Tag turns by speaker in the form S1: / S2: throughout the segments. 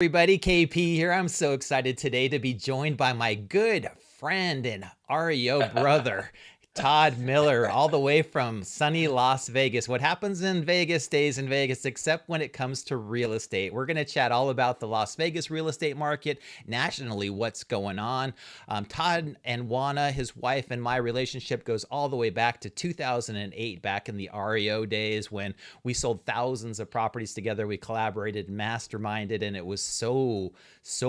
S1: Everybody, KP here. I'm so excited today to be joined by my good friend and REO brother, Todd Miller, all the way from sunny Las Vegas. What happens in Vegas stays in Vegas, except when it comes to real estate. We're going to chat all about the Las Vegas real estate market, nationally, what's going on. Todd and Juana, his wife, and my relationship goes all the way back to 2008, back in the REO days when we sold thousands of properties together. We collaborated, masterminded, and it was so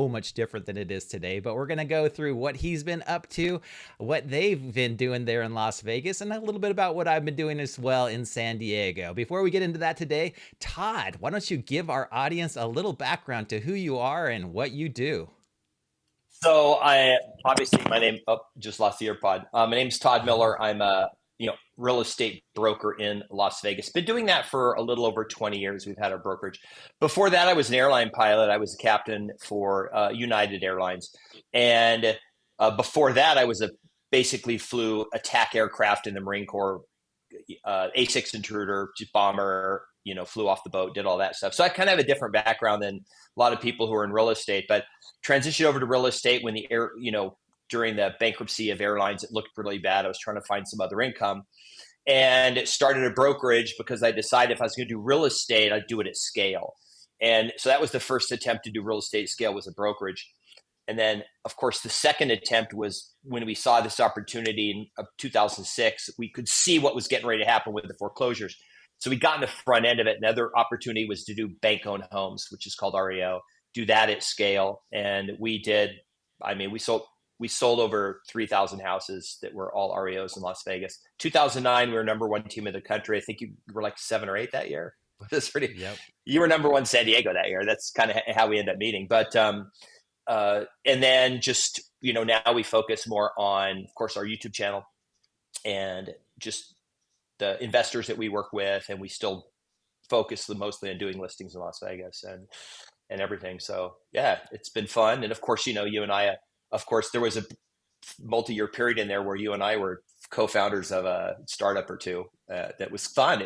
S1: much different than it is today. But we're going to go through what he's been up to, what they've been doing there in Las Vegas, and a little bit about what I've been doing as well in San Diego. Before we get into that today, Todd, why don't you give our audience a little background to who you are and what you do?
S2: So I obviously my name just lost the earpod. My name's Todd Miller. I'm a real estate broker in Las Vegas. Been doing that for a little over 20 years. We've had our brokerage. Before that, I was an airline pilot. I was a captain for United Airlines, and before that, I was a basically flew attack aircraft in the Marine Corps, A6 intruder, bomber. Flew off the boat, did all that stuff. So I kind of have a different background than a lot of people who are in real estate, but transitioned over to real estate when the air, during the bankruptcy of airlines, it looked really bad. I was trying to find some other income and started a brokerage because I decided if I was going to do real estate, I'd do it at scale. And so that was the first attempt to do real estate at scale, was a brokerage. And then, of course, the second attempt was when we saw this opportunity in 2006. We could see what was getting ready to happen with the foreclosures. So we got in the front end of it. Another opportunity was to do bank-owned homes, which is called REO, do that at scale. And we did, we sold over 3,000 houses that were all REOs in Las Vegas. 2009, we were number one team in the country. I think you were like 7 or 8 that year. That's pretty.
S1: Yep.
S2: You were number one San Diego that year. That's kind of how we ended up meeting. But and then just now we focus more on, of course, our YouTube channel and just the investors that we work with, and we still focus mostly on doing listings in Las Vegas and everything. So yeah, it's been fun. And of course, you and I, of course, there was a multi-year period in there where you and I were co-founders of a startup or two. That was fun.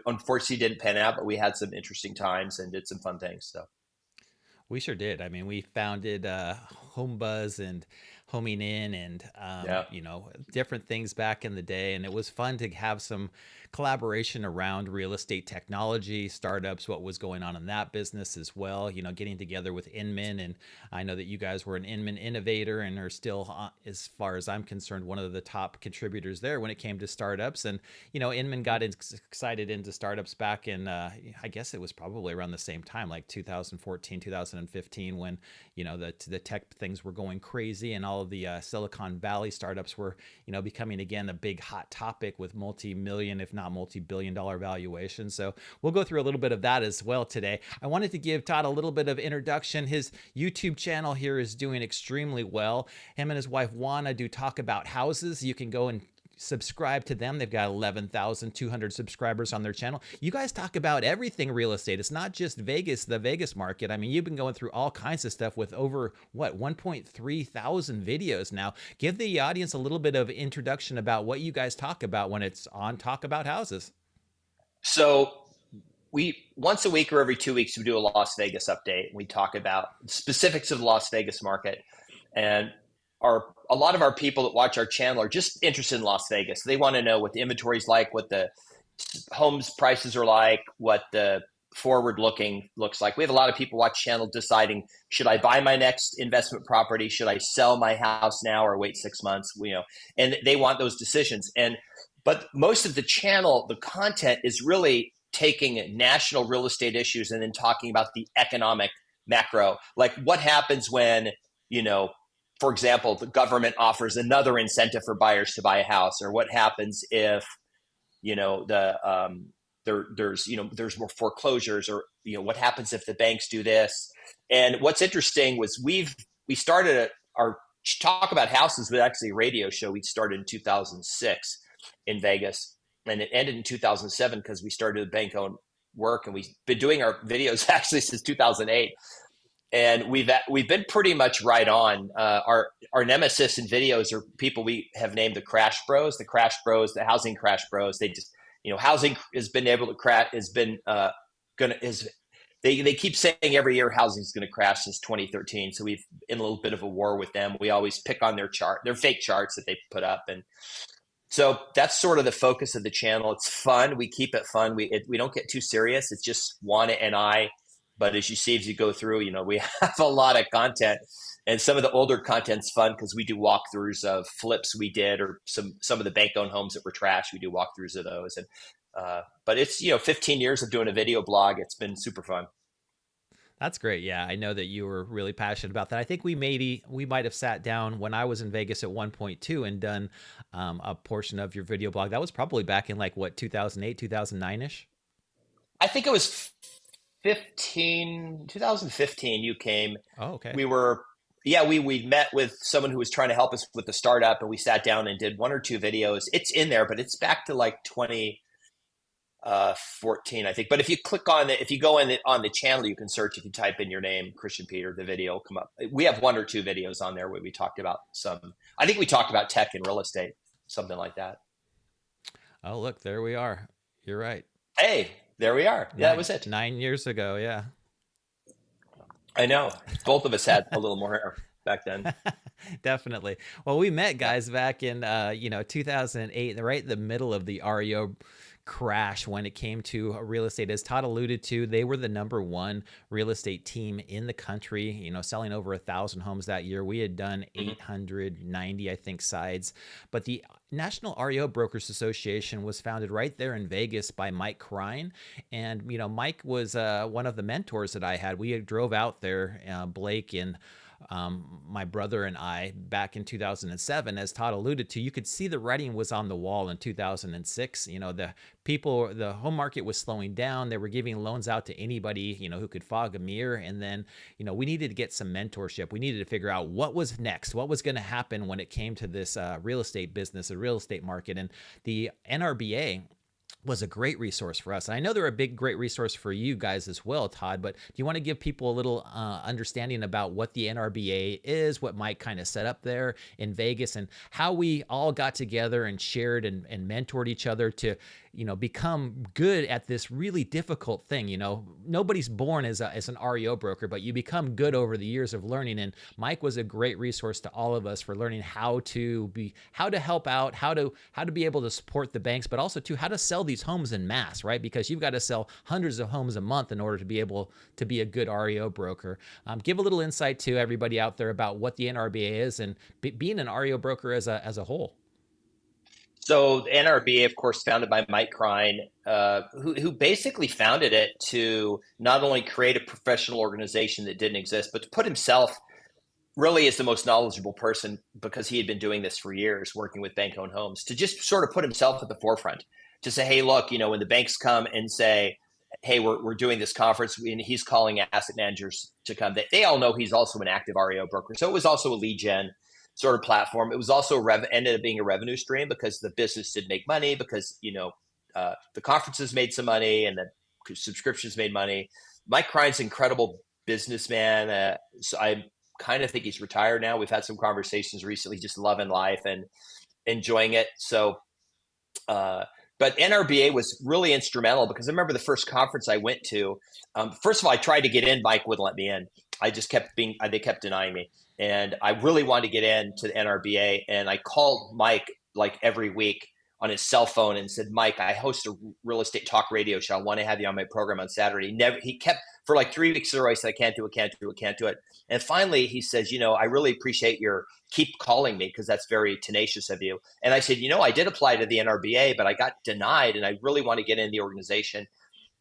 S2: Unfortunately didn't pan out, but we had some interesting times and did some fun things. So
S1: We sure did. I mean, we founded HomeBuzz and Homing In and,
S2: yeah.
S1: different things back in the day. And it was fun to have some collaboration around real estate technology, startups, what was going on in that business as well, getting together with Inman. And I know that you guys were an Inman innovator and are still, as far as I'm concerned, one of the top contributors there when it came to startups. And, Inman got excited into startups back in, I guess it was probably around the same time, like 2014, 2015, when, the tech things were going crazy and all of the Silicon Valley startups were, becoming again a big hot topic with multi-million, if not multi-billion-dollar valuations. So we'll go through a little bit of that as well today. I wanted to give Todd a little bit of introduction. His YouTube channel here is doing extremely well. Him and his wife Juana do talk about houses. You can go and subscribe to them. They've got 11,200 subscribers on their channel. You guys talk about everything real estate. It's not just Vegas, the Vegas market. I mean, you've been going through all kinds of stuff with over 1.3 thousand videos now. Give the audience a little bit of introduction about what you guys talk about when it's on Talk About Houses.
S2: So we once a week or every 2 weeks we do a Las Vegas update. We talk about specifics of the Las Vegas market, and a lot of our people that watch our channel are just interested in Las Vegas. They want to know what the inventory is like, what the homes prices are like, what the forward looking looks like. We have a lot of people watch channel deciding, should I buy my next investment property? Should I sell my house now or wait 6 months? And they want those decisions. But most of the channel, the content is really taking national real estate issues and then talking about the economic macro, like what happens when, for example, the government offers another incentive for buyers to buy a house, or what happens if, there's more foreclosures, or, what happens if the banks do this. And what's interesting was we started our Talk About Houses with actually a radio show we started in 2006 in Vegas, and it ended in 2007 because we started bank-owned work, and we've been doing our videos actually since 2008. And we've been pretty much right on. Our nemesis in videos are people we have named the Crash Bros, the housing Crash Bros. They just, housing has been able to crash, has been they've they keep saying every year housing is going to crash since 2013. So we've in a little bit of a war with them. We always pick on their fake charts that they put up. And so that's sort of the focus of the channel. It's fun. We keep it fun. We don't get too serious. It's just Juana and I. But as you see, as you go through, we have a lot of content, and some of the older content's fun because we do walkthroughs of flips we did, or some of the bank-owned homes that were trash. We do walkthroughs of those, and but it's 15 years of doing a video blog. It's been super fun.
S1: That's great. Yeah, I know that you were really passionate about that. I think we might have sat down when I was in Vegas at one point too and done a portion of your video blog. That was probably back in like what 2008, 2009 ish.
S2: I think it was 2015 you came.
S1: Oh, okay.
S2: We met with someone who was trying to help us with the startup, and we sat down and did one or two videos. It's in there, but it's back to like 2014, I think. But if you go on the channel, you can search. If you type in your name, Kristian Peter, the video will come up. We have one or two videos on there where we talked about I think we talked about tech and real estate, something like that.
S1: Oh, look, there we are. You're right.
S2: Hey, there we are. Yeah, that was it.
S1: 9 years ago. Yeah.
S2: I know. Both of us had a little more hair back then.
S1: Definitely. Well, we met guys back in 2008, right in the middle of the REO crash when it came to real estate. As Todd alluded to, they were the #1 real estate team in the country, selling over 1,000 homes that year. We had done 890, I think, sides. But the National REO Brokers Association was founded right there in Vegas by Mike Krine. And, Mike was one of the mentors that I had. We drove out there, Blake and my brother and I, back in 2007. As Todd alluded to, you could see the writing was on the wall in 2006. The home market was slowing down. They were giving loans out to anybody, who could fog a mirror. And then, we needed to get some mentorship. We needed to figure out what was next, what was going to happen when it came to this real estate business, the real estate market. And the NRBA was a great resource for us. And I know they're a great resource for you guys as well, Todd, but do you want to give people a little understanding about what the NRBA is, what Mike kind of set up there in Vegas, and how we all got together and shared and mentored each other to, become good at this really difficult thing? Nobody's born as an REO broker, but you become good over the years of learning. And Mike was a great resource to all of us for learning how to help out, how to be able to support the banks, but also how to sell these homes in mass, right? Because you've got to sell hundreds of homes a month in order to be able to be a good REO broker. Give a little insight to everybody out there about what the NRBA is and being an REO broker as a whole.
S2: So the NRBA, of course, founded by Mike Krine, who basically founded it to not only create a professional organization that didn't exist, but to put himself really as the most knowledgeable person, because he had been doing this for years, working with bank-owned homes, to just sort of put himself at the forefront, to say, hey, look, when the banks come and say, hey, we're doing this conference, and he's calling asset managers to come, they all know he's also an active REO broker. So it was also a lead gen sort of platform. It was also ended up being a revenue stream because the business did make money, because the conferences made some money and the subscriptions made money. Mike Krine's an incredible businessman. So I kind of think he's retired now. We've had some conversations recently, just loving life and enjoying it. So, but NRBA was really instrumental, because I remember the first conference I went to. First of all, I tried to get in. Mike wouldn't let me in. They kept denying me. And I really wanted to get into the NRBA. And I called Mike like every week on his cell phone and said, Mike, I host a real estate talk radio show. I want to have you on my program on Saturday. He kept for like 3 weeks in a row. I said, I can't do it. And finally he says, I really appreciate your keep calling me, because that's very tenacious of you. And I said, I did apply to the NRBA, but I got denied, and I really want to get in the organization.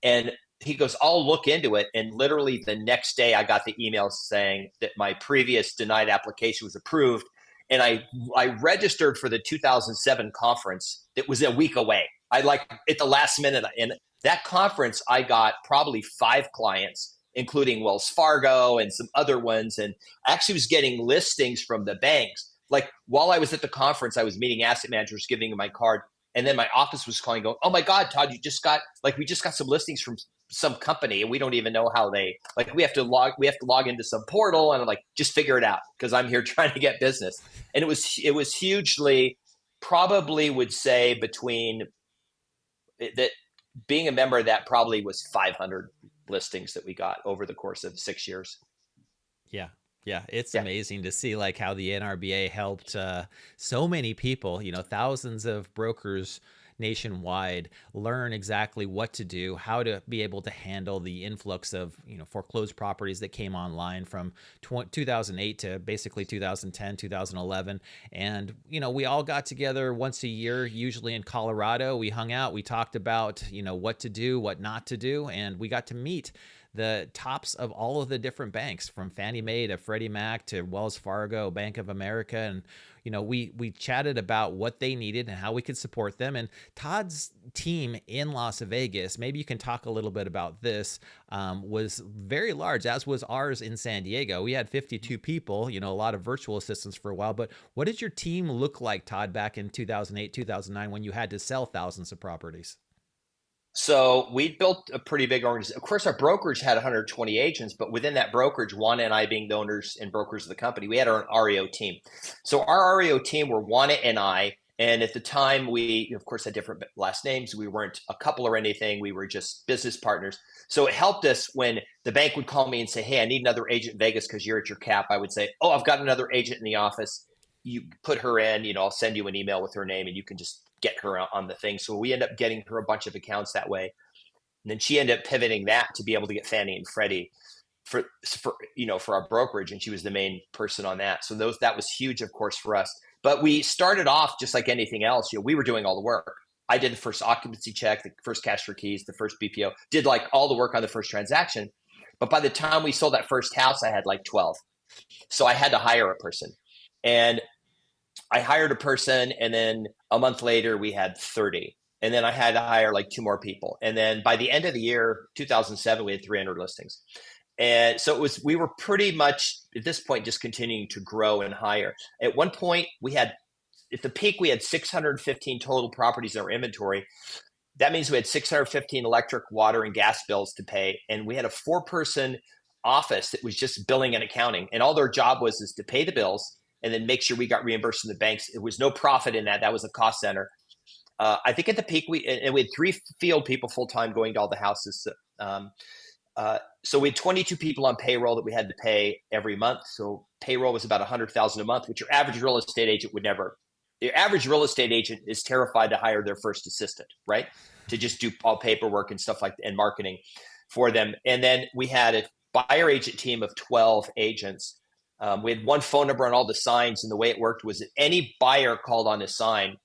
S2: And he goes, I'll look into it. And literally the next day I got the email saying that my previous denied application was approved. And I registered for the 2007 conference that was a week away. I at the last minute. And that conference, I got probably 5 clients, including Wells Fargo and some other ones. And I actually was getting listings from the banks. Like while I was at the conference, I was meeting asset managers, giving them my card. And then my office was calling, going, oh my God, Todd, we just got some listings from some company, and we don't even know how we have to log into some portal, and I'm like, just figure it out, because I'm here trying to get business. And it was hugely, probably would say between that, being a member of that probably was $500 listings that we got over the course of 6 years.
S1: Yeah. Yeah, it's
S2: Yeah.
S1: amazing to see like how the NRBA helped so many people, thousands of brokers nationwide learn exactly what to do, how to be able to handle the influx of, foreclosed properties that came online from 2008 to basically 2010, 2011. And, we all got together once a year, usually in Colorado. We hung out, we talked about, what to do, what not to do, and we got to meet the tops of all of the different banks, from Fannie Mae to Freddie Mac to Wells Fargo, Bank of America. And, we chatted about what they needed and how we could support them. And Todd's team in Las Vegas, maybe you can talk a little bit about this, was very large, as was ours in San Diego. We had 52 people, a lot of virtual assistants for a while. But what did your team look like, Todd, back in 2008, 2009, when you had to sell thousands of properties?
S2: So we built a pretty big organization. Of course, our brokerage had 120 agents, but within that brokerage, Juana and I being the owners and brokers of the company, we had our own REO team. So our REO team were Juana and I. And at the time, we, of course, had different last names. We weren't a couple or anything. We were just business partners. So it helped us when the bank would call me and say, hey, I need another agent in Vegas because you're at your cap. I would say, oh, I've got another agent in the office. You put her in, I'll send you an email with her name and you can just get her on the thing. So we end up getting her a bunch of accounts that way. And then she ended up pivoting that to be able to get Fannie and Freddie for our brokerage. And she was the main person on that. So that was huge, of course, for us. But we started off just like anything else. We were doing all the work. I did the first occupancy check, the first cash for keys, the first BPO, did like all the work on the first transaction. But by the time we sold that first house, I had like 12. So I had to hire a person. And I hired a person, and then a month later we had 30. And then I had to hire like 2 more people. And then by the end of the year, 2007, we had 300 listings. And so we were pretty much at this point just continuing to grow and hire. At one point, at the peak, we had 615 total properties in our inventory. That means we had 615 electric, water, and gas bills to pay. And we had a 4-person office that was just billing and accounting. And all their job was to pay the bills and then make sure we got reimbursed from the banks. It was no profit in that. That was a cost center. I think at the peak, we had 3 field people full-time going to all the houses. So we had 22 people on payroll that we had to pay every month. So payroll was about $100,000 a month, which your average real estate agent would never. The average real estate agent is terrified to hire their first assistant, right? To just do all paperwork and stuff and marketing for them. And then we had a buyer agent team of 12 agents. We had 1 phone number on all the signs, and the way it worked was that any buyer called on a sign,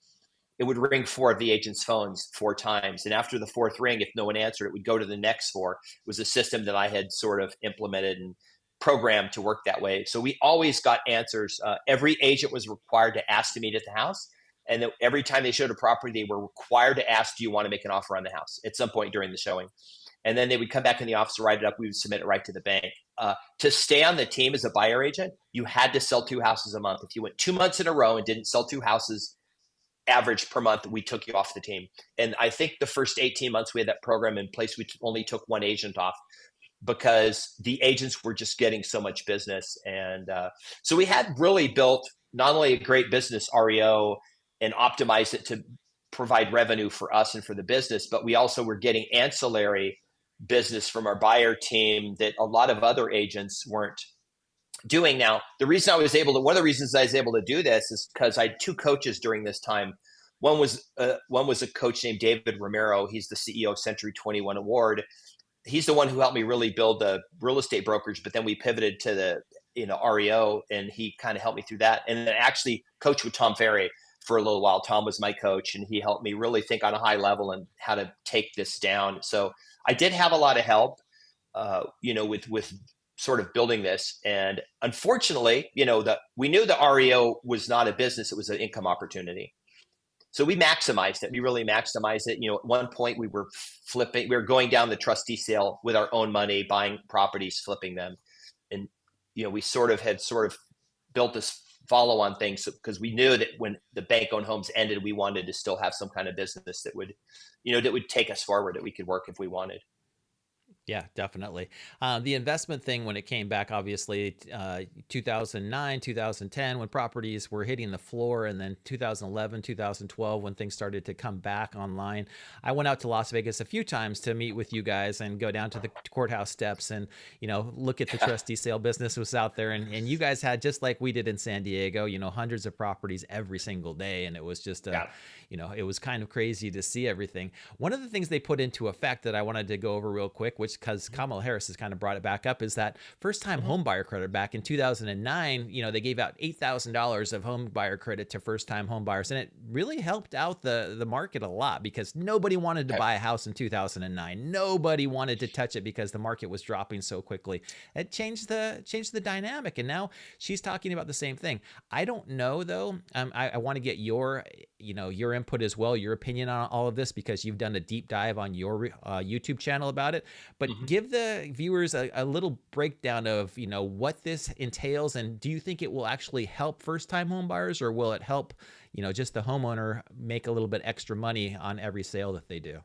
S2: it would ring 4 of the agent's phones 4 times. And after the 4th ring, if no one answered, it would go to the next 4. It was a system that I had sort of implemented and programmed to work that way. So we always got answers. Every agent was required to ask to meet at the house. And every time they showed a property, they were required to ask, do you want to make an offer on the house at some point during the showing? And then they would come back in the office, write it up. We would submit it right to the bank. To stay on the team as a buyer agent, you had to sell 2 houses a month. If you went 2 months in a row and didn't sell 2 houses average per month, we took you off the team. And I think the first 18 months we had that program in place, we only took 1 agent off because the agents were just getting so much business. And so we had really built not only a great business REO and optimized it to provide revenue for us and for the business, but we also were getting ancillary business from our buyer team that a lot of other agents weren't doing. Now, one of the reasons I was able to do this is because I had 2 coaches during this time. One was a coach named David Romero. He's the CEO of Century 21 Award. He's the one who helped me really build the real estate brokerage, but then we pivoted to the REO, and he kind of helped me through that. And then actually coached with Tom Ferry for a little while. Tom was my coach, and he helped me really think on a high level and how to take this down. So I did have a lot of help, with sort of building this. And unfortunately, we knew the REO was not a business. It was an income opportunity. So we maximized it. We really maximized it. At one point we were going down the trustee sale with our own money, buying properties, flipping them. And, we had built this follow on thing because we knew that when the bank owned homes ended, we wanted to still have some kind of business that would take us forward, that we could work if we wanted.
S1: Yeah, definitely. The investment thing, when it came back, obviously, 2009, 2010, when properties were hitting the floor, and then 2011, 2012, when things started to come back online. I went out to Las Vegas a few times to meet with you guys and go down to the courthouse steps and, look at the trustee sale business was out there. And you guys had, just like we did in San Diego, hundreds of properties every single day. And it was just
S2: Yeah.
S1: it was kind of crazy to see everything. One of the things they put into effect that I wanted to go over real quick, which because Kamala Harris has kind of brought it back up, is that first time
S2: Mhm.
S1: home buyer credit back in 2009. They gave out $8,000 of home buyer credit to first time home buyers. And it really helped out the market a lot because nobody wanted to
S2: Okay.
S1: buy a house in 2009. Nobody wanted to touch it because the market was dropping so quickly. It changed the dynamic. And now she's talking about the same thing. I don't know though. I want to get your input as well, your opinion on all of this, because you've done a deep dive on your YouTube channel about it. But
S2: Mhm.
S1: give the viewers a little breakdown of what this entails, and do you think it will actually help first-time home buyers, or will it help just the homeowner make a little bit extra money on every sale that they do?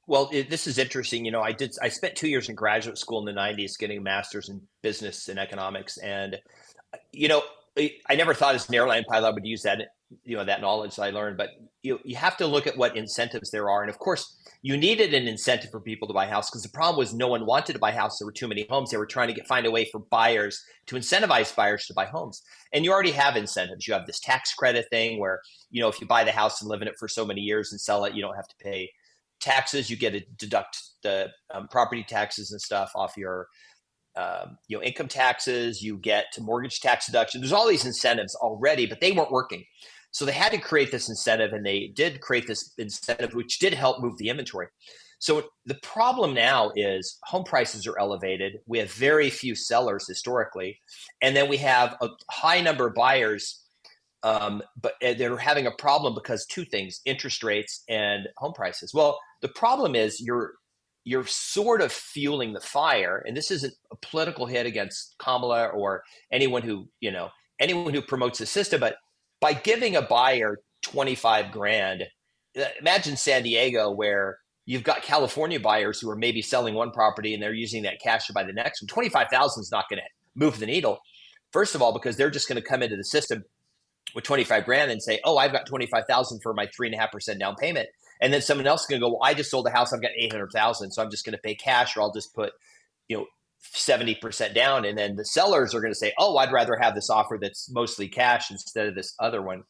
S2: Well, this is interesting. I spent 2 years in graduate school in the '90s, getting a master's in business and economics, and you know, I never thought as an airline pilot I would use that knowledge that I learned. But you have to look at what incentives there are, and of course, you needed an incentive for people to buy a house because the problem was no one wanted to buy a house. There were too many homes. They were trying to find a way for buyers to incentivize buyers to buy homes, and you already have incentives. You have this tax credit thing where if you buy the house and live in it for so many years and sell it, you don't have to pay taxes. You get to deduct the property taxes and stuff off your income taxes. You get to mortgage tax deduction. There's all these incentives already, but they weren't working. So they had to create this incentive, and they did create this incentive, which did help move the inventory. So the problem now is home prices are elevated. We have very few sellers historically, and then we have a high number of buyers, but they're having a problem because two things: interest rates and home prices. Well, the problem is you're sort of fueling the fire, and this isn't a political hit against Kamala or anyone who promotes the system, but by giving a buyer 25 grand, imagine San Diego where you've got California buyers who are maybe selling one property and they're using that cash to buy the next one. 25,000 is not going to move the needle. First of all, because they're just going to come into the system with 25 grand and say, oh, I've got 25,000 for my 3.5% down payment. And then someone else is going to go, well, I just sold a house. I've got 800,000. So I'm just going to pay cash, or I'll just put, you know, 70% down. And then the sellers are going to say, oh, I'd rather have this offer that's mostly cash instead of this other one.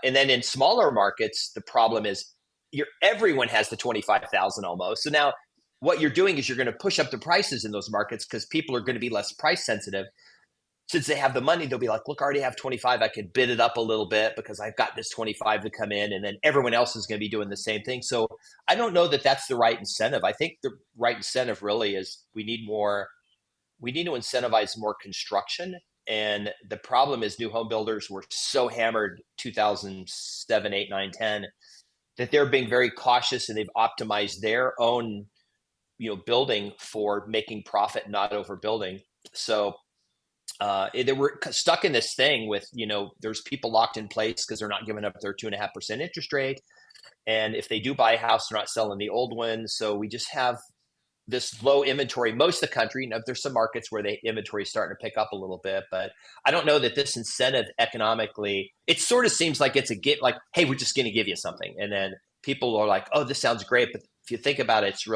S2: And then in smaller markets, the problem is everyone has the 25,000 almost. So now what you're doing is you're going to push up the prices in those markets because people are going to be less price sensitive. Since they have the money, they'll be like, look, I already have 25. I could bid it up a little bit because I've got this 25 to come in. And then everyone else is going to be doing the same thing. So I don't know that that's the right incentive. I think the right incentive really is we need to incentivize more construction. And the problem is new home builders were so hammered 2007, 8, 9, 10 that they're being very cautious, and they've optimized their own building for making profit, not overbuilding. So they were stuck in this thing with, there's people locked in place because they're not giving up their 2.5% interest rate. And if they do buy a house, they're not selling the old one. So we just have this low inventory. Most of the country, there's some markets where the inventory is starting to pick up a little bit, but I don't know that this incentive economically, it sort of seems like it's a get, like, hey, we're just going to give you something. And then people are like, oh, this sounds great. But if you think about it, it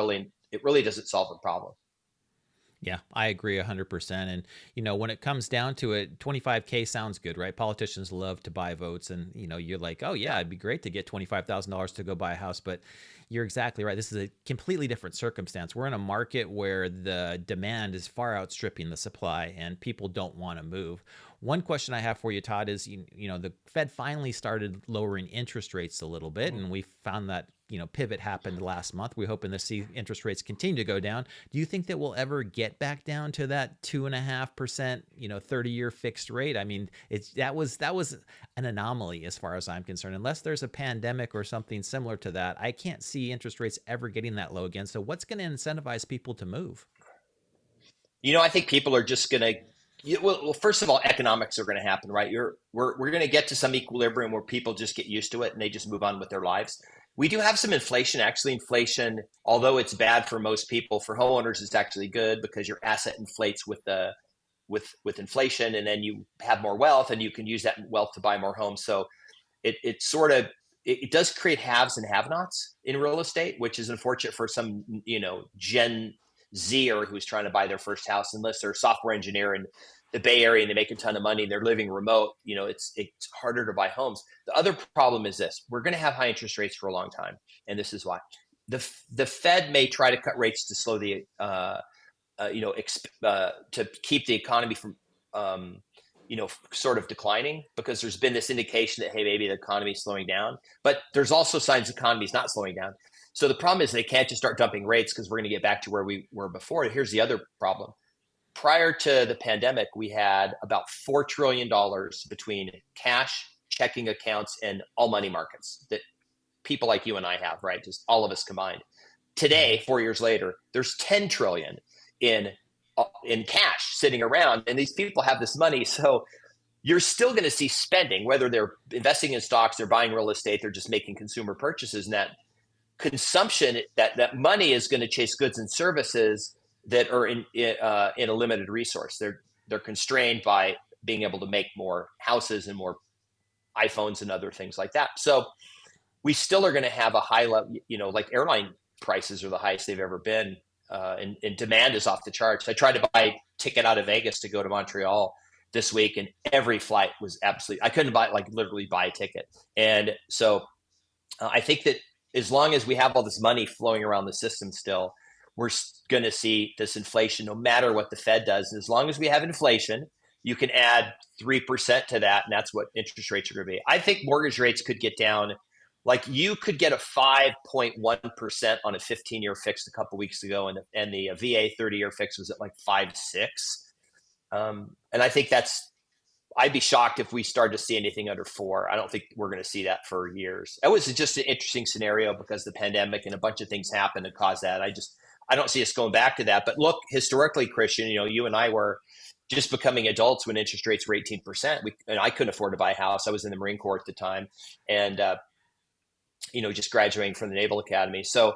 S2: really doesn't solve the problem.
S1: Yeah, I agree 100%. And, when it comes down to it, 25K sounds good, right? Politicians love to buy votes. And, you're like, oh, yeah, it'd be great to get $25,000 to go buy a house. But you're exactly right. This is a completely different circumstance. We're in a market where the demand is far outstripping the supply, and people don't want to move. One question I have for you, Todd, is the Fed finally started lowering interest rates a little bit, and we found that pivot happened last month. We're hoping to see interest rates continue to go down. Do you think that we'll ever get back down to that 2.5%, 30-year fixed rate? I mean, that was an anomaly as far as I'm concerned. Unless there's a pandemic or something similar to that, I can't see interest rates ever getting that low again. So what's going to incentivize people to move?
S2: I think people are just going to, well, first of all, economics are going to happen, right? We're going to get to some equilibrium where people just get used to it and they just move on with their lives. We do have some inflation. Actually, inflation, although it's bad for most people, for homeowners, it's actually good because your asset inflates with inflation, and then you have more wealth, and you can use that wealth to buy more homes. So it sort of it does create haves and have-nots in real estate, which is unfortunate for some Gen Zer who's trying to buy their first house, unless they're a software engineer in the Bay Area and they make a ton of money and they're living remote. It's harder to buy homes. The other problem is this: we're going to have high interest rates for a long time, and this is why the Fed may try to cut rates to slow the to keep the economy from sort of declining, because there's been this indication that, hey, maybe the economy is slowing down, but there's also signs the economy is not slowing down. So the problem is they can't just start dumping rates, because we're going to get back to where we were before. Here's the other problem. Prior to the pandemic, we had about $4 trillion between cash, checking accounts, and all money markets that people like you and I have, right? Just all of us combined. Today, 4 years later, there's 10 trillion in cash sitting around, and these people have this money. So you're still going to see spending, whether they're investing in stocks, they're buying real estate, they're just making consumer purchases, and that consumption, that money is going to chase goods and services that are in a limited resource. They're constrained by being able to make more houses and more iPhones and other things like that. So we still are going to have a high level, like airline prices are the highest they've ever been. And demand is off the charts. I tried to buy a ticket out of Vegas to go to Montreal this week, and every flight was I couldn't literally buy a ticket. And so I think that as long as we have all this money flowing around the system still, we're going to see this inflation no matter what the Fed does. And as long as we have inflation, you can add 3% to that, and that's what interest rates are going to be. I think mortgage rates could get down. Like, you could get a 5.1% on a 15-year fix a couple weeks ago, and the VA 30-year fix was at like 5.6. And I think I'd be shocked if we started to see anything under 4. I don't think we're going to see that for years. That was just an interesting scenario because the pandemic and a bunch of things happened to cause that. I don't see us going back to that. But look, historically, Kristian, you and I were just becoming adults when interest rates were 18%. And I couldn't afford to buy a house. I was in the Marine Corps at the time, and just graduating from the Naval Academy. So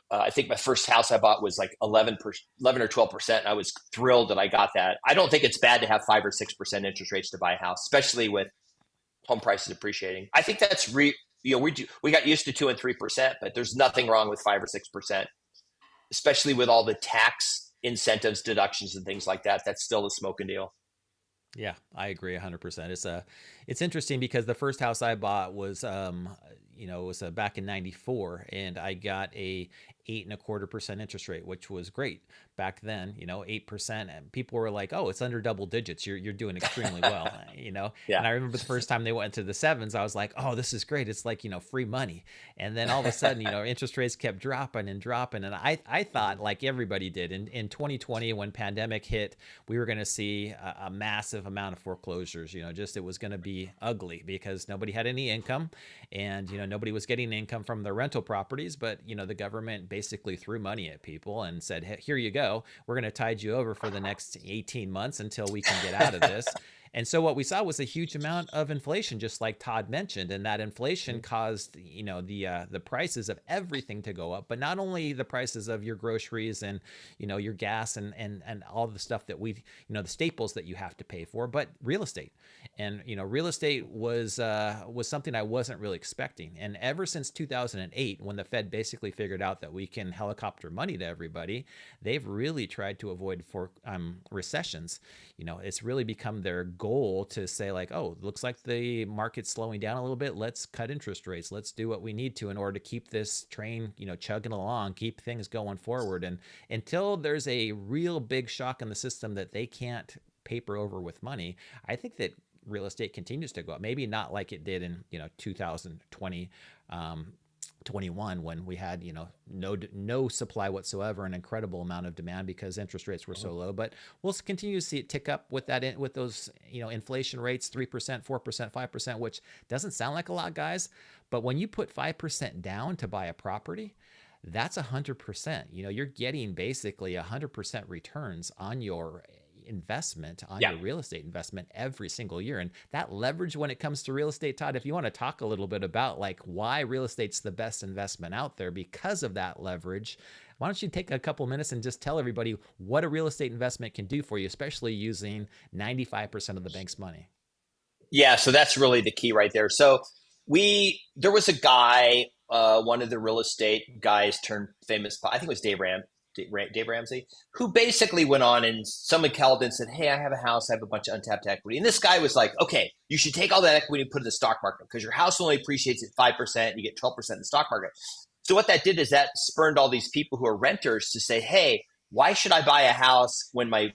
S2: I think my first house I bought was like 11 or 12%. I was thrilled that I got that. I don't think it's bad to have 5 or 6% interest rates to buy a house, especially with home prices appreciating. I think that's we got used to 2 and 3%, but there's nothing wrong with 5 or 6%, especially with all the tax incentives, deductions, and things like that. That's still a smoking deal.
S1: Yeah, I agree 100%. It's interesting because the first house I bought was, back in '94, and I got a 8.25% interest rate, which was great back then. 8%, and people were like, "Oh, it's under double digits. You're doing extremely well."
S2: Yeah.
S1: And I remember the first time they went to the 7s, I was like, "Oh, this is great. It's like free money." And then all of a sudden, interest rates kept dropping and dropping, and I thought, like everybody did, in 2020 when pandemic hit, we were going to see a massive amount of foreclosures. It was going to be ugly because nobody had any income, and nobody was getting income from their rental properties. But the government basically threw money at people and said, "Hey, here you go. We're going to tide you over for the next 18 months until we can get out of this." And so what we saw was a huge amount of inflation, just like Todd mentioned, and that inflation caused the prices of everything to go up, but not only the prices of your groceries and your gas and all the stuff that the staples that you have to pay for, but real estate. And real estate was something I wasn't really expecting. And ever since 2008, when the Fed basically figured out that we can helicopter money to everybody, they've really tried to avoid recessions. It's really become their goal to say, like, oh, looks like the market's slowing down a little bit. Let's cut interest rates. Let's do what we need to in order to keep this train, chugging along, keep things going forward. And until there's a real big shock in the system that they can't paper over with money, I think that real estate continues to go up. Maybe not like it did in 2020, 21, when we had no supply whatsoever, an incredible amount of demand because interest rates were so low. But we'll continue to see it tick up with those inflation rates, 3%, 4%, 5%, which doesn't sound like a lot, guys. But when you put 5% down to buy a property, that's 100%. You're getting basically 100% returns on your investment on
S2: Yeah.
S1: your real estate investment every single year. And that leverage when it comes to real estate, Todd, if you want to talk a little bit about like why real estate's the best investment out there because of that leverage, why don't you take a couple minutes and just tell everybody what a real estate investment can do for you, especially using 95% of the bank's money?
S2: Yeah, so that's really the key right there. So there was a guy, one of the real estate guys turned famous. I think it was Dave Ramsey, who basically went on and someone called and said, "Hey, I have a house. I have a bunch of untapped equity." And this guy was like, "Okay, you should take all that equity and put it in the stock market because your house only appreciates at 5%. You get 12% in the stock market." So what that did is that spurned all these people who are renters to say, "Hey, why should I buy a house when my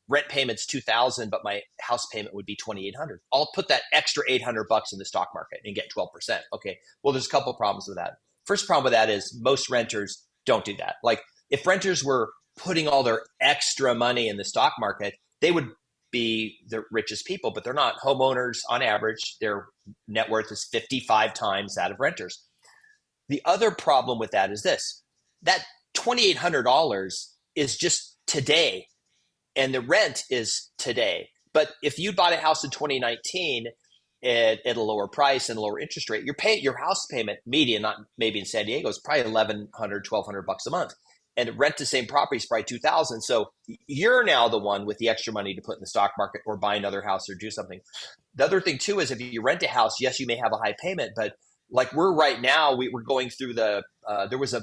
S2: rent payment's 2,000, but my house payment would be 2,800. I'll put that extra $800 in the stock market and get 12%." Okay. Well, there's a couple of problems with that. First problem with that is most renters don't do that. Like if renters were putting all their extra money in the stock market, they would be the richest people, but they're not. Homeowners on average, their net worth is 55 times that of renters. The other problem with that is this, that $2,800 is just today and the rent is today. But if you bought a house in 2019 at a lower price and a lower interest rate, your house payment median, not maybe in San Diego, is probably $1,100 a month, and rent the same property is probably 2,000. So you're now the one with the extra money to put in the stock market or buy another house or do something. The other thing too is if you rent a house, yes, you may have a high payment, but like we're right now, we're going through there was a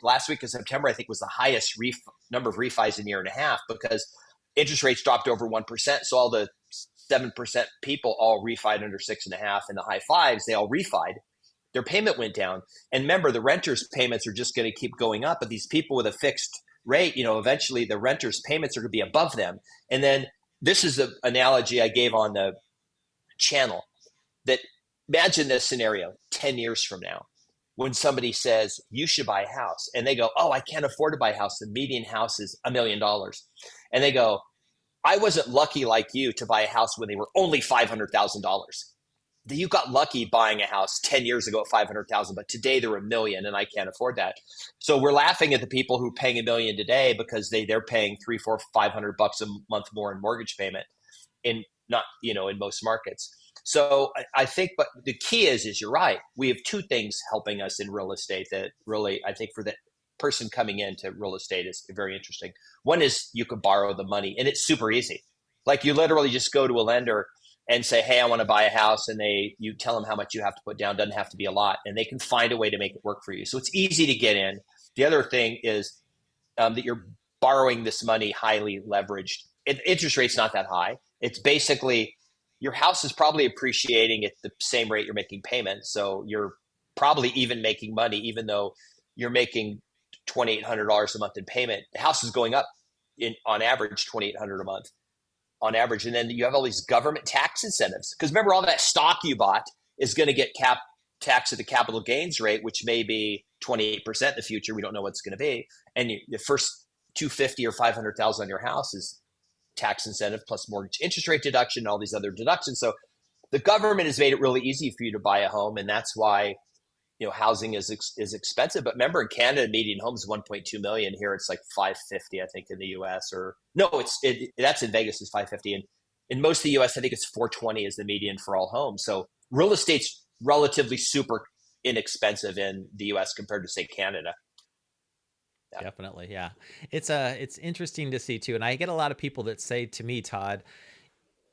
S2: last week in September, I think was the highest number of refis in a year and a half because interest rates dropped over 1%. So all the 7% people all refied under 6.5 and the high fives, they all refied. Their payment went down. And remember, the renters' payments are just going to keep going up. But these people with a fixed rate, eventually the renters' payments are going to be above them. And then this is the analogy I gave on the channel that imagine this scenario 10 years from now when somebody says you should buy a house and they go, "Oh, I can't afford to buy a house. The median house is $1 million." And they go, "I wasn't lucky like you to buy a house when they were only $500,000. You got lucky buying a house 10 years ago at 500,000, but today they're $1 million and I can't afford that." So we're laughing at the people who are paying $1 million today because they're paying $300, $400, $500 a month more in mortgage payment in most markets. So I think, but the key is you're right. We have two things helping us in real estate that really, I think for the person coming into real estate is very interesting. One is you can borrow the money and it's super easy. Like you literally just go to a lender and say, "Hey, I want to buy a house." And you tell them how much you have to put down. Doesn't have to be a lot. And they can find a way to make it work for you. So it's easy to get in. The other thing is that you're borrowing this money highly leveraged. Interest rate's not that high. It's basically your house is probably appreciating at the same rate you're making payments. So you're probably even making money, even though you're making $2,800 a month in payment. The house is going up on average $2,800 a month on average. And then you have all these government tax incentives because remember all that stock you bought is going to get taxed at the capital gains rate, which may be 28% in the future. We don't know what it's going to be. And the first 250 or 500,000 on your house is tax incentive plus mortgage interest rate deduction and all these other deductions. So the government has made it really easy for you to buy a home, and that's why housing is expensive. But remember, in Canada, median home is 1.2 million. Here, it's like 550, I think, in the U.S. Or no, that's in Vegas is 550, and in most of the U.S., I think it's 420 is the median for all homes. So real estate's relatively super inexpensive in the U.S. compared to say Canada.
S1: Yeah. Definitely. Yeah. It's interesting to see too. And I get a lot of people that say to me, Todd,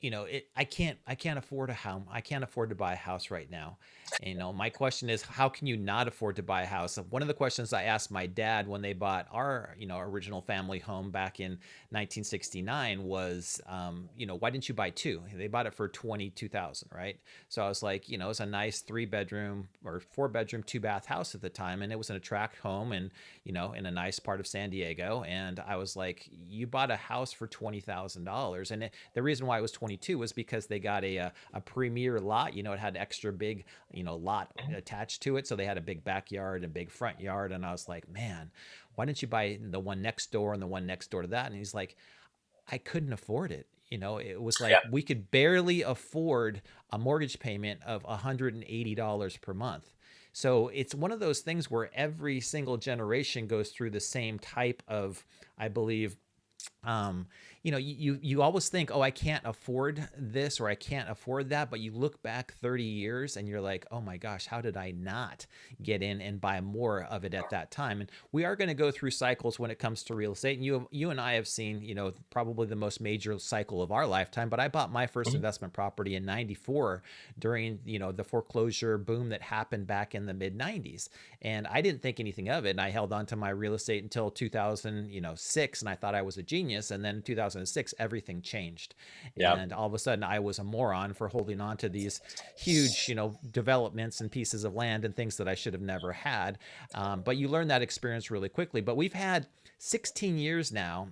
S1: I can't afford a home. I can't afford to buy a house right now. And, my question is, how can you not afford to buy a house? One of the questions I asked my dad when they bought our, original family home back in 1969 was, why didn't you buy two? They bought it for $22,000, right? So I was like, it's a nice 3-bedroom or 4-bedroom, 2-bath house at the time. And it was an attract home and, in a nice part of San Diego. And I was like, you bought a house for $20,000. And the reason why it was 22 was because they got a premier lot. It had extra big, lot attached to it. So they had a big backyard, a big front yard. And I was like, man, why didn't you buy the one next door and the one next door to that? And he's like, I couldn't afford it. It was like we could barely afford a mortgage payment of $180 per month. So it's one of those things where every single generation goes through the same type of, I believe, um, you always think, oh, I can't afford this or I can't afford that, but you look back 30 years and you're like, oh my gosh, how did I not get in and buy more of it at that time? And we are going to go through cycles when it comes to real estate. And you and I have seen, probably the most major cycle of our lifetime. But I bought my first
S2: Mhm.
S1: investment property in '94 during, the foreclosure boom that happened back in the mid '90s, and I didn't think anything of it. And I held on to my real estate until 2006, and I thought I was a genius. And then in 2006, everything changed,
S2: Yeah.
S1: and all of a sudden, I was a moron for holding on to these huge, developments and pieces of land and things that I should have never had. But you learn that experience really quickly. But we've had 16 years now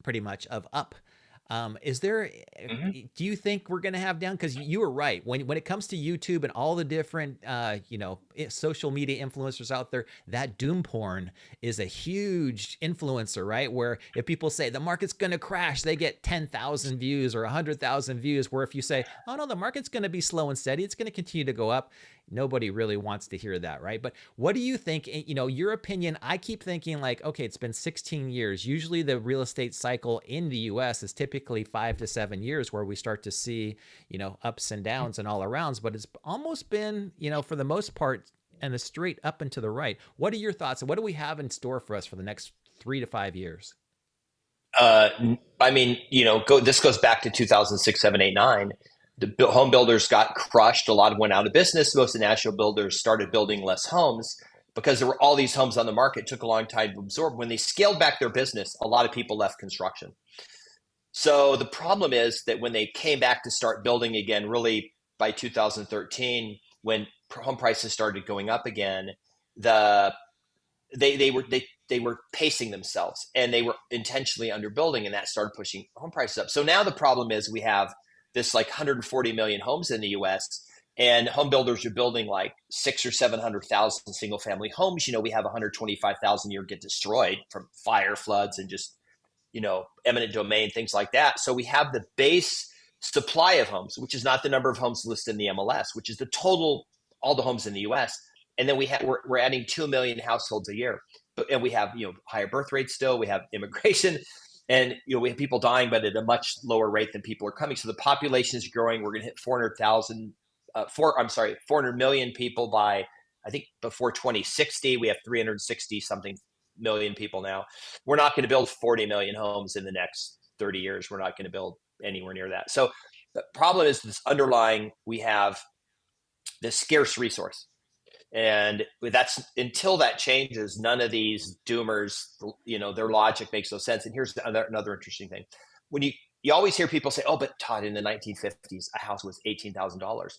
S1: pretty much of up. Is there?
S2: Mhm.
S1: Do you think we're going to have down? Because you were right when it comes to YouTube and all the different social media influencers out there. That doom porn is a huge influencer, right? Where if people say the market's going to crash, they get 10,000 views or 100,000 views. Where if you say, oh no, the market's going to be slow and steady, it's going to continue to go up. Nobody really wants to hear that, right? But what do you think? Your opinion. I keep thinking like, okay, it's been 16 years. Usually the real estate cycle in the US is typically 5 to 7 years where we start to see, ups and downs and all arounds, but it's almost been, for the most part, and a straight up and to the right. What are your thoughts? And what do we have in store for us for the next 3 to 5 years?
S2: Uh, I mean, this goes back to 2006, 7, 8, 9. Home builders got crushed. A lot of went out of business. Most of the national builders started building less homes because there were all these homes on the market. It took a long time to absorb. When they scaled back their business, a lot of people left construction. So the problem is that when they came back to start building again, really by 2013, when home prices started going up again, the they were pacing themselves and they were intentionally underbuilding, and that started pushing home prices up. So now the problem is we have this like 140 million homes in the US, and home builders are building like 600,000 or 700,000 single family homes. We have 125,000 a year get destroyed from fire, floods, and just eminent domain, things like that. So we have the base supply of homes, which is not the number of homes listed in the MLS, which is the total, all the homes in the US. And then we're adding 2 million households a year. And we have, higher birth rates still, we have immigration, and, we have people dying, but at a much lower rate than people are coming. So the population is growing. We're going to hit 400 million people by, I think, before 2060. We have 360 something million people now. We're not going to build 40 million homes in the next 30 years. We're not going to build anywhere near that. So the problem is this underlying, we have this scarce resource. And that's, until that changes, none of these doomers, their logic makes no sense. And here's another interesting thing. When you always hear people say, oh, but Todd, in the 1950s, a house was $18,000.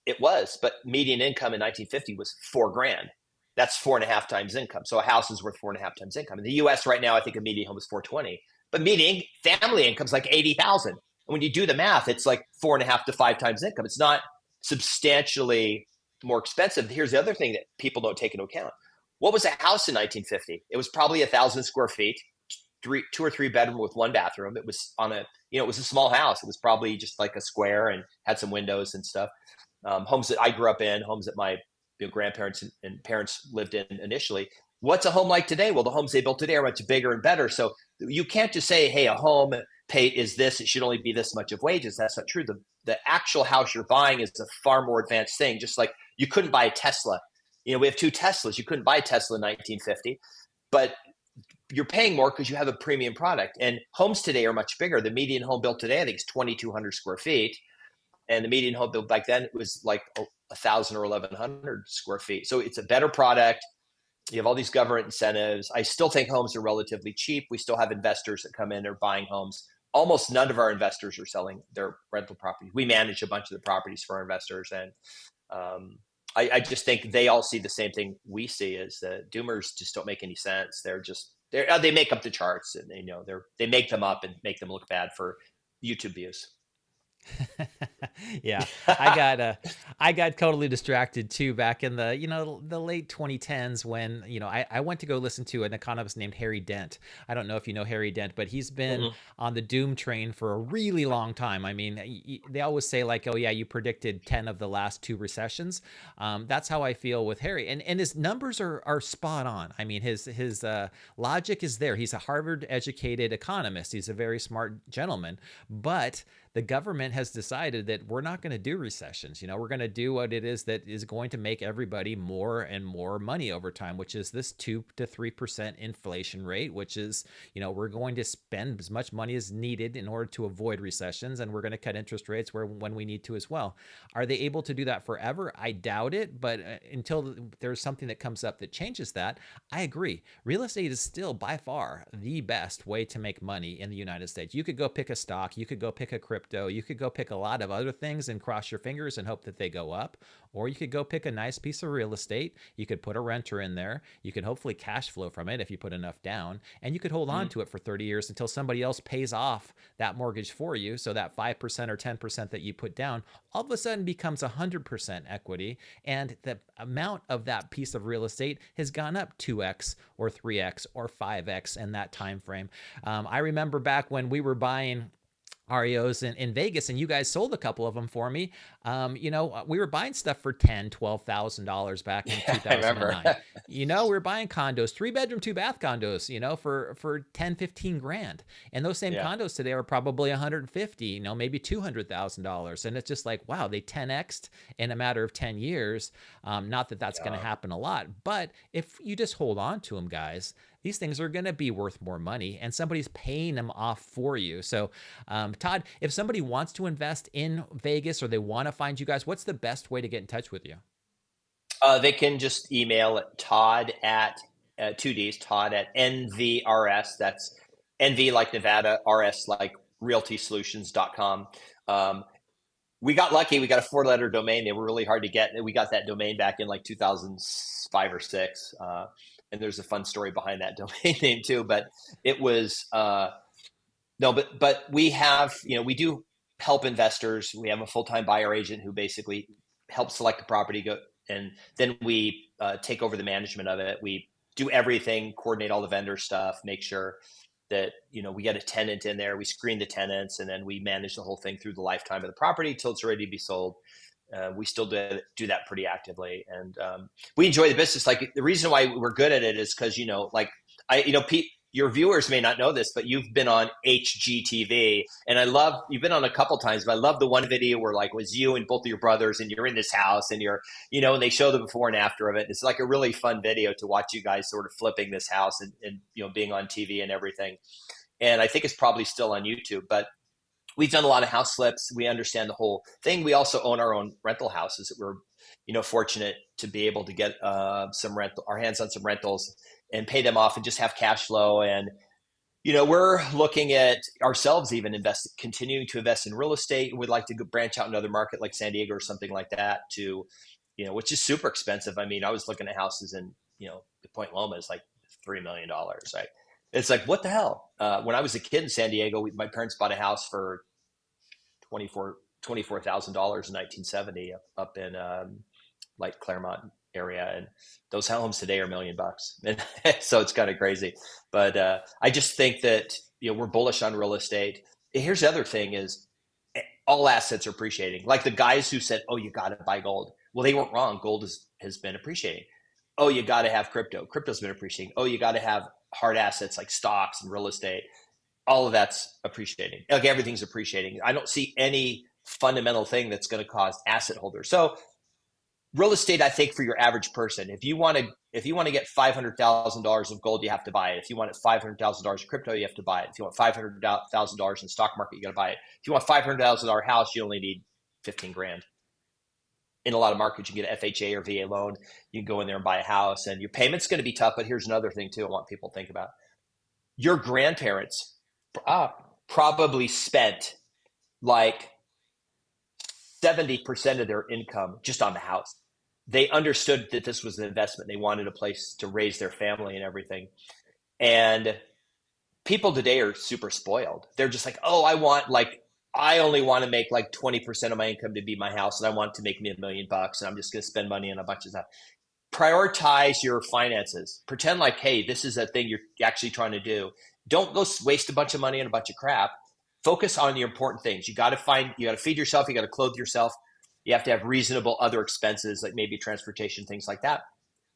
S2: It was, but median income in 1950 was 4 grand. That's 4.5 times income. So a house is worth 4.5 times income. In the US right now, I think a median home is 420, but median family income is like 80,000. And when you do the math, it's like 4.5 to 5 times income. It's not substantially more expensive. Here's the other thing that people don't take into account. What was a house in 1950? It was probably 1,000 square feet, two or three bedroom with one bathroom. It was it was a small house. It was probably just like a square and had some windows and stuff. Homes that I grew up in, homes that my grandparents and parents lived in initially. What's a home like today? Well, the homes they built today are much bigger and better. So you can't just say, hey, a home pay is this, it should only be this much of wages. That's not true. The actual house you're buying is a far more advanced thing. Just like you couldn't buy a Tesla. We have two Teslas. You couldn't buy a Tesla in 1950, but you're paying more because you have a premium product. And homes today are much bigger. The median home built today, I think, is 2,200 square feet. And the median home built back then was like 1,000 or 1,100 square feet. So it's a better product. You have all these government incentives. I still think homes are relatively cheap. We still have investors that come in and are buying homes. Almost none of our investors are selling their rental properties. We manage a bunch of the properties for our investors. And I just think they all see the same thing we see, is that doomers just don't make any sense. They make up the charts, and they make them up and make them look bad for YouTube views.
S1: Yeah, I got I got totally distracted too back in the the late 2010s when I went to go listen to an economist named Harry Dent. I don't know if you know Harry Dent, but he's been
S2: Mm-mm.
S1: on the doom train for a really long time. I mean, they always say like, oh yeah, you predicted 10 of the last two recessions. That's how I feel with Harry, and his numbers are spot on. I mean, his logic is there. He's a Harvard educated economist. He's a very smart gentleman, but the government has decided that we're not going to do recessions. We're going to do what it is that is going to make everybody more and more money over time, which is this 2 to 3% inflation rate, which is, we're going to spend as much money as needed in order to avoid recessions, and we're going to cut interest rates when we need to as well. Are they able to do that forever? I doubt it, but until there's something that comes up that changes that, I agree. Real estate is still by far the best way to make money in the United States. You could go pick a stock, you could go pick a crypto, you could go pick a lot of other things and cross your fingers and hope that they go up, or you could go pick a nice piece of real estate. You could put a renter in there. You could hopefully cash flow from it if you put enough down, and you could hold on
S2: Mm.
S1: to it for 30 years until somebody else pays off that mortgage for you. So that 5% or 10% that you put down all of a sudden becomes 100% equity, and the amount of that piece of real estate has gone up 2x or 3x or 5x in that time frame. I remember back when we were buying REOs in Vegas, and you guys sold a couple of them for me. We were buying stuff for $10,000, $12,000 back in
S2: Yeah, I remember.
S1: 2009. We were buying condos, 3 bedroom, 2 bath condos, for 10, 15 grand. And those same
S2: Yeah.
S1: condos today are probably 150, maybe $200,000. And it's just like, wow, they 10x'd in a matter of 10 years. Not that that's going to
S2: Yeah.
S1: happen a lot, but if you just hold on to them, guys, these things are going to be worth more money, and somebody's paying them off for you. So, Todd, if somebody wants to invest in Vegas or they want to find you guys, what's the best way to get in touch with you?
S2: They can just email at Todd at two D's, Todd at NVRS. That's NV like Nevada, RS like realtysolutions.com. We got lucky. We got a four-letter domain. They were really hard to get. We got that domain back in like 2005 or six. And there's a fun story behind that domain name too. But it was no, but we have, we do help investors. We have a full-time buyer agent who basically helps select the property, go, and then we take over the management of it. We do everything, coordinate all the vendor stuff, make sure that we get a tenant in there. We screen the tenants, and then we manage the whole thing through the lifetime of the property till it's ready to be sold. We still do that pretty actively, and we enjoy the business. Like the reason why we're good at it is because like Pete, your viewers may not know this, but you've been on HGTV, and you've been on a couple times, but I love the one video where like it was you and both of your brothers, and you're in this house, and you're, and they show the before and after of it. It's like a really fun video to watch you guys sort of flipping this house and being on TV and everything. And I think it's probably still on YouTube, but we've done a lot of house flips. We understand the whole thing. We also own our own rental houses that we're, fortunate to be able to get our hands on some rentals and pay them off and just have cash flow. And, we're looking at ourselves even continuing to invest in real estate. We'd like to branch out in another market like San Diego or something like that which is super expensive. I mean, I was looking at houses in, Point Loma is like $3 million, right? It's like, what the hell? When I was a kid in San Diego, my parents bought a house for $24,000 in 1970 up in like Claremont area, and those homes today are $1 million, and so it's kind of crazy. But I just think that we're bullish on real estate. Here's the other thing: is all assets are appreciating. Like the guys who said, "Oh, you got to buy gold," well, they weren't wrong. Gold has been appreciating. Oh, you got to have crypto. Crypto's been appreciating. Oh, you got to have hard assets like stocks and real estate. All of that's appreciating. Like everything's appreciating. I don't see any fundamental thing that's going to cause asset holders. So real estate, I think for your average person, if you want to get $500,000 of gold, you have to buy it. If you want $500,000 of crypto, you have to buy it. If you want $500,000 in the stock market, you got to buy it. If you want $500,000 house, you only need 15 grand. In a lot of markets, you can get an FHA or VA loan. You can go in there and buy a house, and your payment's going to be tough. But here's another thing too I want people to think about. Your grandparents probably spent like 70% of their income just on the house. They understood that this was an investment. They wanted a place to raise their family and everything. And people today are super spoiled. They're just like, oh, I want like I only want to make like 20% of my income to be my house, and I want it to make me $1 million, and I'm just going to spend money on a bunch of stuff. Prioritize your finances. Pretend like, hey, this is a thing you're actually trying to do. Don't go waste a bunch of money on a bunch of crap. Focus on the important things. You got to feed yourself. You got to clothe yourself. You have to have reasonable other expenses, like maybe transportation, things like that.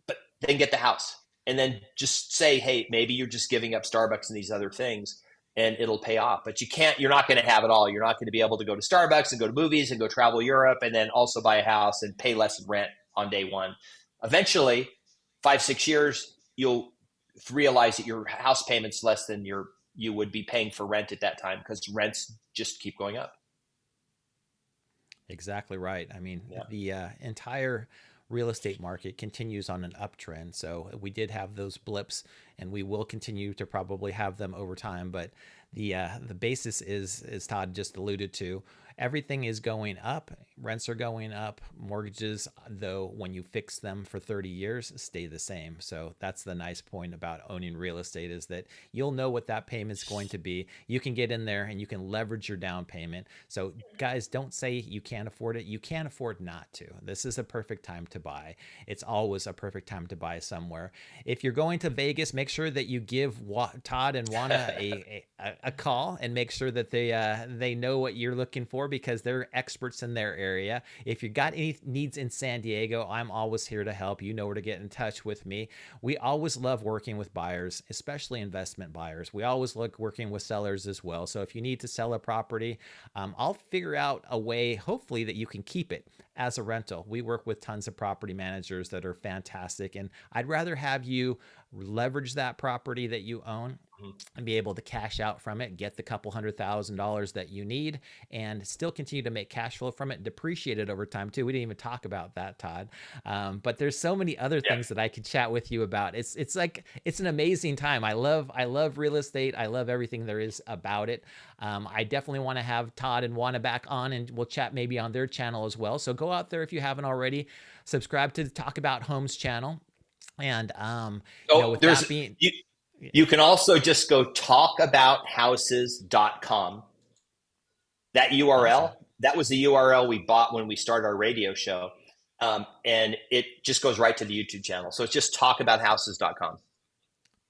S2: But then get the house, and then just say, hey, maybe you're just giving up Starbucks and these other things, and it'll pay off. But you're not going to have it all. You're not going to be able to go to Starbucks and go to movies and go travel Europe and then also buy a house and pay less in rent on day one. Eventually, 5-6 years, you'll realize that your house payment's less than you would be paying for rent at that time, because rents just keep going up.
S1: Exactly right. I mean, the entire real estate market continues on an uptrend. So we did have those blips, and we will continue to probably have them over time. But the basis is, as Todd just alluded to, everything is going up. Rents are going up. Mortgages, though, when you fix them for 30 years, stay the same. So that's the nice point about owning real estate, is that you'll know what that payment's going to be. You can get in there and you can leverage your down payment. So guys, don't say you can't afford it. You can't afford not to. This is a perfect time to buy. It's always a perfect time to buy somewhere. If you're going to Vegas, make sure that you give Todd and Juana a call, and make sure that they know what you're looking for, because they're experts in their area. If you got any needs in San Diego, I'm always here to help. You know where to get in touch with me. We always love working with buyers, especially investment buyers. We always look working with sellers as well. So if you need to sell a property, I'll figure out a way, hopefully, that you can keep it as a rental. We work with tons of property managers that are fantastic, and I'd rather have you leverage that property that you own and be able to cash out from it, get the couple $100,000 that you need, and still continue to make cash flow from it, depreciate it over time too. We didn't even talk about that, Todd. But there's so many other things that I could chat with you about. It's an amazing time. I love real estate. I love everything there is about it. I definitely want to have Todd and Juana back on, and we'll chat maybe on their channel as well. So go out there, if you haven't already, subscribe to the Talk About Homes channel. And with that being,
S2: you can also just go talkabouthouses.com. That URL, awesome. That was the URL we bought when we started our radio show. And it just goes right to the YouTube channel. So it's just talkabouthouses.com.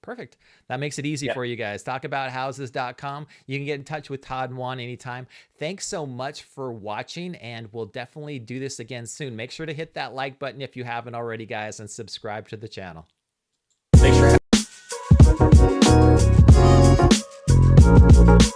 S1: Perfect. That makes it easy for you guys. Talkabouthouses.com. You can get in touch with Todd and Juan anytime. Thanks so much for watching, and we'll definitely do this again soon. Make sure to hit that like button if you haven't already, guys, and subscribe to the channel.
S2: Thanks for having me.